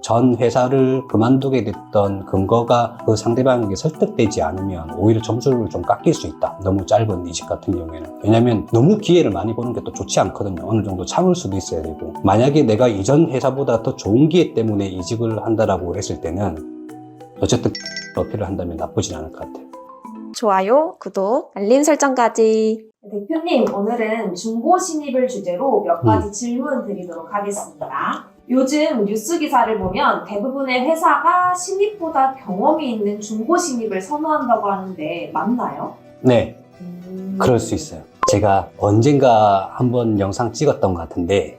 전 회사를 그만두게 됐던 근거가 그 상대방에게 설득되지 않으면 오히려 점수를 좀 깎일 수 있다. 너무 짧은 이직 같은 경우에는. 왜냐면 너무 기회를 많이 보는 게 또 좋지 않거든요. 어느 정도 참을 수도 있어야 되고. 만약에 내가 이전 회사보다 더 좋은 기회 때문에 이직을 한다라고 했을 때는 어쨌든 어필을 한다면 나쁘진 않을 것 같아요. 좋아요, 구독, 알림 설정까지. 대표님, 오늘은 중고 신입을 주제로 몇 가지 질문 드리도록 하겠습니다. 요즘 뉴스 기사를 보면 대부분의 회사가 신입보다 경험이 있는 중고 신입을 선호한다고 하는데 맞나요? 네, 그럴 수 있어요. 제가 언젠가 한번 영상 찍었던 것 같은데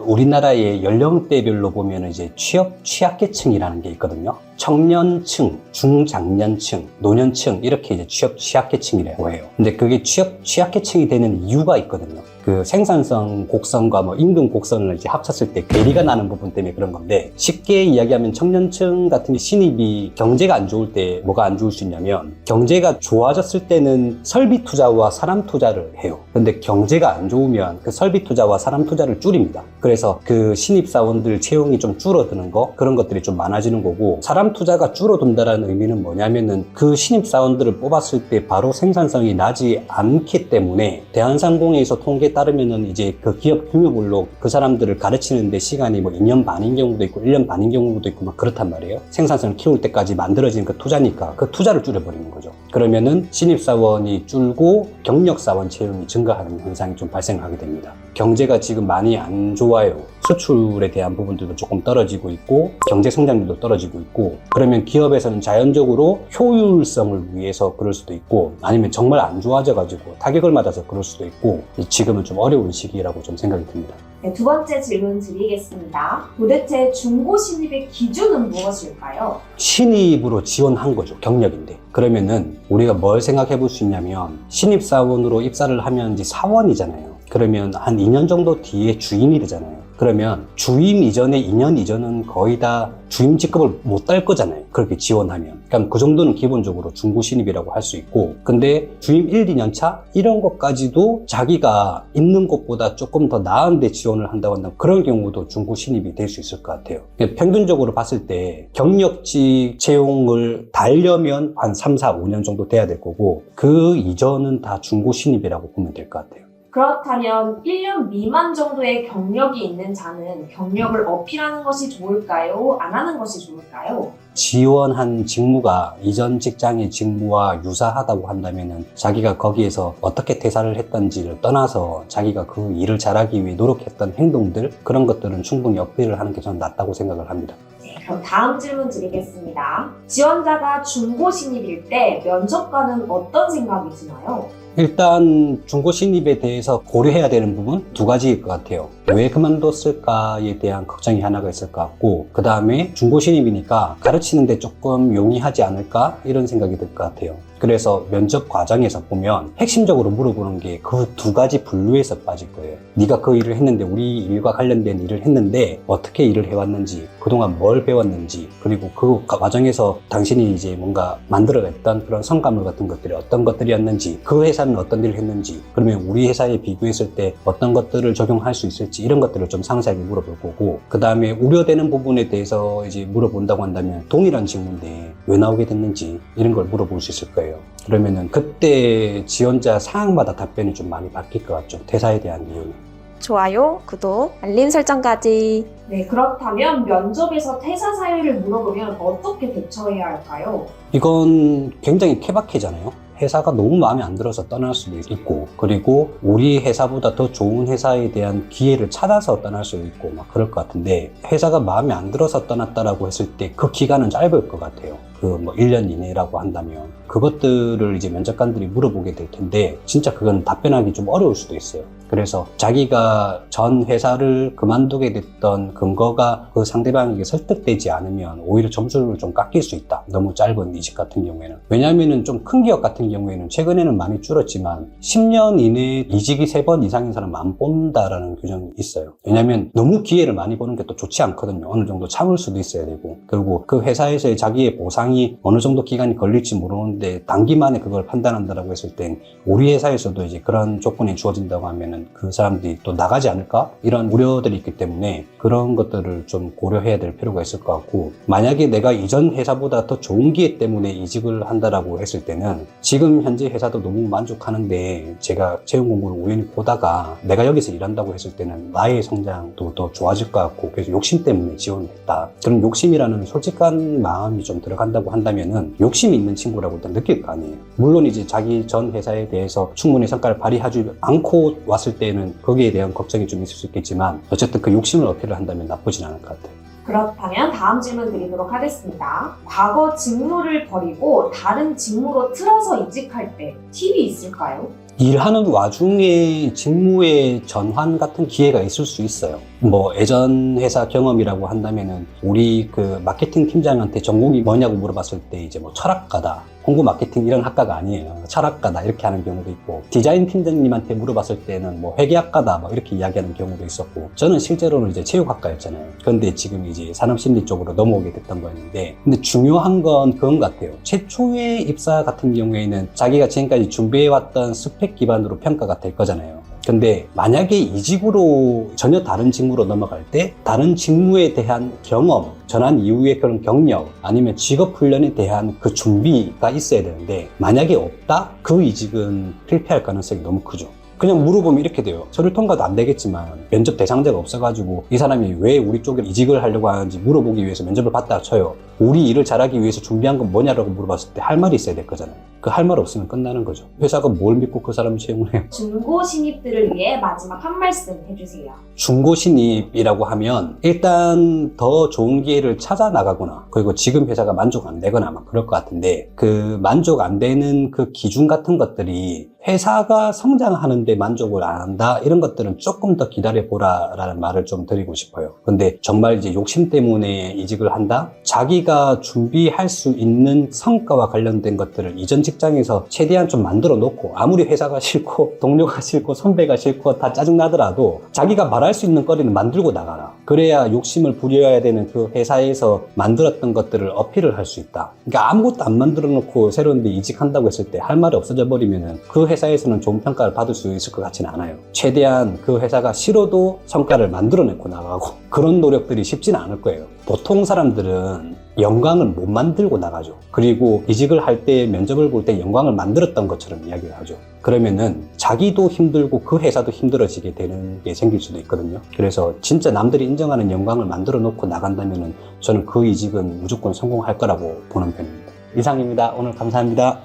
우리나라의 연령대별로 보면 이제 취약계층이라는 게 있거든요. 청년층, 중장년층, 노년층 이렇게 이제 취약계층이라고 해요. 근데 그게 취약계층이 되는 이유가 있거든요. 그 생산성 곡선과 뭐 임금 곡선을 이제 합쳤을 때 괴리가 나는 부분 때문에 그런 건데, 쉽게 이야기하면 청년층 같은 게 신입이 경제가 안 좋을 때 뭐가 안 좋을 수 있냐면, 경제가 좋아졌을 때는 설비 투자와 사람 투자를 해요. 근데 경제가 안 좋으면 그 설비 투자와 사람 투자를 줄입니다. 그래서 그 신입사원들 채용이 좀 줄어드는 거, 그런 것들이 좀 많아지는 거고, 사람 투자가 줄어든다는 의미는 뭐냐면은 그 신입사원들을 뽑았을 때 바로 생산성이 나지 않기 때문에 대한상공회에서 통계에 따르면은 이제 그 기업 규모별로 그 사람들을 가르치는데 시간이 뭐 2년 반인 경우도 있고 1년 반인 경우도 있고 막 그렇단 말이에요. 생산성을 키울 때까지 만들어진 그 투자니까 그 투자를 줄여버리는 거죠. 그러면은 신입사원이 줄고 경력사원 채용이 증가하는 현상이 좀 발생하게 됩니다. 경제가 지금 많이 안 좋아요. 수출에 대한 부분들도 조금 떨어지고 있고 경제 성장률도 떨어지고 있고, 그러면 기업에서는 자연적으로 효율성을 위해서 그럴 수도 있고, 아니면 정말 안 좋아져 가지고 타격을 맞아서 그럴 수도 있고, 지금은 좀 어려운 시기라고 좀 생각이 듭니다. 네, 두 번째 질문 드리겠습니다. 도대체 중고 신입의 기준은 무엇일까요? 신입으로 지원한 거죠. 경력인데. 그러면은 우리가 뭘 생각해 볼 수 있냐면, 신입사원으로 입사를 하면 이제 사원이잖아요. 그러면 한 2년 정도 뒤에 주임이 되잖아요. 그러면 주임 이전에 2년 이전은 거의 다 주임 직급을 못 딸 거잖아요. 그렇게 지원하면. 그러니까 그 정도는 기본적으로 중고 신입이라고 할 수 있고, 근데 주임 1, 2년 차? 이런 것까지도 자기가 있는 곳보다 조금 더 나은 데 지원을 한다고 한다면 그런 경우도 중고 신입이 될 수 있을 것 같아요. 평균적으로 봤을 때 경력직 채용을 달려면 한 3, 4, 5년 정도 돼야 될 거고, 그 이전은 다 중고 신입이라고 보면 될 것 같아요. 그렇다면 1년 미만 정도의 경력이 있는 자는 경력을 어필하는 것이 좋을까요? 안 하는 것이 좋을까요? 지원한 직무가 이전 직장의 직무와 유사하다고 한다면은 자기가 거기에서 어떻게 퇴사를 했던지를 떠나서 자기가 그 일을 잘하기 위해 노력했던 행동들, 그런 것들은 충분히 어필을 하는 게 저는 낫다고 생각을 합니다. 네, 그럼 다음 질문 드리겠습니다. 지원자가 중고 신입일 때 면접관은 어떤 생각이 드나요? 일단 중고 신입에 대해서 고려해야 되는 부분 두 가지일 것 같아요. 왜 그만뒀을까에 대한 걱정이 하나가 있을 것 같고, 그 다음에 중고 신입이니까 가르치는데 조금 용이하지 않을까 이런 생각이 들 것 같아요. 그래서 면접 과정에서 보면 핵심적으로 물어보는 게 그 두 가지 분류에서 빠질 거예요. 네가 그 일을 했는데, 우리 일과 관련된 일을 했는데 어떻게 일을 해왔는지, 그동안 뭘 배웠는지, 그리고 그 과정에서 당신이 이제 뭔가 만들어냈던 그런 성과물 같은 것들이 어떤 것들이었는지, 그 회사는 어떤 일을 했는지, 그러면 우리 회사에 비교했을 때 어떤 것들을 적용할 수 있을지, 이런 것들을 좀 상세하게 물어볼 거고, 그 다음에 우려되는 부분에 대해서 이제 물어본다고 한다면 동일한 직무인데 왜 나오게 됐는지 이런 걸 물어볼 수 있을 거예요. 그러면은 그때 지원자 상황마다 답변이 좀 많이 바뀔 것 같죠. 퇴사에 대한 이유는. 좋아요, 구독, 알림 설정까지. 네, 그렇다면 면접에서 퇴사 사유를 물어보면 어떻게 대처해야 할까요? 이건 굉장히 케바케잖아요. 회사가 너무 마음에 안 들어서 떠날 수도 있고, 그리고 우리 회사보다 더 좋은 회사에 대한 기회를 찾아서 떠날 수도 있고 막 그럴 것 같은데, 회사가 마음에 안 들어서 떠났다라고 했을 때 그 기간은 짧을 것 같아요. 그 뭐 1년 이내라고 한다면 그것들을 이제 면접관들이 물어보게 될 텐데, 진짜 그건 답변하기 좀 어려울 수도 있어요. 그래서 자기가 전 회사를 그만두게 됐던 근거가 그 상대방에게 설득되지 않으면 오히려 점수를 좀 깎일 수 있다. 너무 짧은 이직 같은 경우에는. 왜냐하면 좀 큰 기업 같은 경우에는 최근에는 많이 줄었지만 10년 이내에 이직이 3번 이상인 사람 안 뽑는다라는 규정이 있어요. 왜냐하면 너무 기회를 많이 보는 게 또 좋지 않거든요. 어느 정도 참을 수도 있어야 되고, 그리고 그 회사에서의 자기의 보상 보상이 어느 정도 기간이 걸릴지 모르는데 단기만에 그걸 판단한다라고 했을 땐 우리 회사에서도 이제 그런 조건이 주어진다고 하면은 그 사람들이 또 나가지 않을까? 이런 우려들이 있기 때문에 그런 것들을 좀 고려해야 될 필요가 있을 것 같고, 만약에 내가 이전 회사보다 더 좋은 기회 때문에 이직을 한다라고 했을 때는 지금 현재 회사도 너무 만족하는데 제가 채용 공고를 우연히 보다가 내가 여기서 일한다고 했을 때는 나의 성장도 더 좋아질 것 같고, 그래서 욕심 때문에 지원을 했다. 그런 욕심이라는 솔직한 마음이 좀 들어간다고 한다면은 욕심이 있는 친구라고 일단 느낄 거 아니에요. 물론 이제 자기 전 회사에 대해서 충분히 성과를 발휘하지 않고 왔을 때는 거기에 대한 걱정이 좀 있을 수 있겠지만 어쨌든 그 욕심을 어필을 한다면 나쁘진 않을 것 같아요. 그렇다면 다음 질문 드리도록 하겠습니다. 과거 직무를 버리고 다른 직무로 틀어서 이직할 때 팁이 있을까요? 일하는 와중에 직무의 전환 같은 기회가 있을 수 있어요. 뭐 예전 회사 경험이라고 한다면은 우리 그 마케팅 팀장한테 전공이 뭐냐고 물어봤을 때 이제 뭐 철학가다, 홍보 마케팅 이런 학과가 아니에요. 철학가다 이렇게 하는 경우도 있고, 디자인 팀장님한테 물어봤을 때는 뭐 회계학과다 뭐 이렇게 이야기하는 경우도 있었고, 저는 실제로는 이제 체육학과였잖아요. 그런데 지금 이제 산업심리 쪽으로 넘어오게 됐던 거였는데, 근데 중요한 건 그건 같아요. 최초의 입사 같은 경우에는 자기가 지금까지 준비해왔던 스펙 기반으로 평가가 될 거잖아요. 근데 만약에 이직으로 전혀 다른 직무로 넘어갈 때 다른 직무에 대한 경험, 전환 이후의 그런 경력 아니면 직업 훈련에 대한 그 준비가 있어야 되는데 만약에 없다? 그 이직은 실패할 가능성이 너무 크죠. 그냥 물어보면 이렇게 돼요. 서류 통과도 안 되겠지만 면접 대상자가 없어가지고 이 사람이 왜 우리 쪽에 이직을 하려고 하는지 물어보기 위해서 면접을 봤다 쳐요. 우리 일을 잘하기 위해서 준비한 건 뭐냐라고 물어봤을 때 할 말이 있어야 될 거잖아요. 그 할 말 없으면 끝나는 거죠. 회사가 뭘 믿고 그 사람을 채용을 해요. 중고 신입들을 위해 마지막 한 말씀 해주세요. 중고 신입이라고 하면 일단 더 좋은 기회를 찾아 나가거나, 그리고 지금 회사가 만족 안 되거나 막 그럴 것 같은데, 그 만족 안 되는 그 기준 같은 것들이 회사가 성장하는데 만족을 안 한다, 이런 것들은 조금 더 기다려보라 라는 말을 좀 드리고 싶어요. 근데 정말 이제 욕심 때문에 이직을 한다? 자기가 준비할 수 있는 성과와 관련된 것들을 이전 직장에서 최대한 좀 만들어 놓고, 아무리 회사가 싫고 동료가 싫고 선배가 싫고 다 짜증나더라도 자기가 말할 수 있는 거리는 만들고 나가라. 그래야 욕심을 부려야 되는 그 회사에서 만들었던 것들을 어필을 할 수 있다. 그러니까 아무것도 안 만들어 놓고 새로운 데 이직한다고 했을 때 할 말이 없어져 버리면은 그 회사에서는 좋은 평가를 받을 수 있을 것 같지는 않아요. 최대한 그 회사가 싫어도 성과를 만들어내고 나가고, 그런 노력들이 쉽지는 않을 거예요. 보통 사람들은 영광을 못 만들고 나가죠. 그리고 이직을 할 때 면접을 볼 때 영광을 만들었던 것처럼 이야기를 하죠. 그러면은 자기도 힘들고 그 회사도 힘들어지게 되는 게 생길 수도 있거든요. 그래서 진짜 남들이 인정하는 영광을 만들어 놓고 나간다면은 저는 그 이직은 무조건 성공할 거라고 보는 편입니다. 이상입니다. 오늘 감사합니다.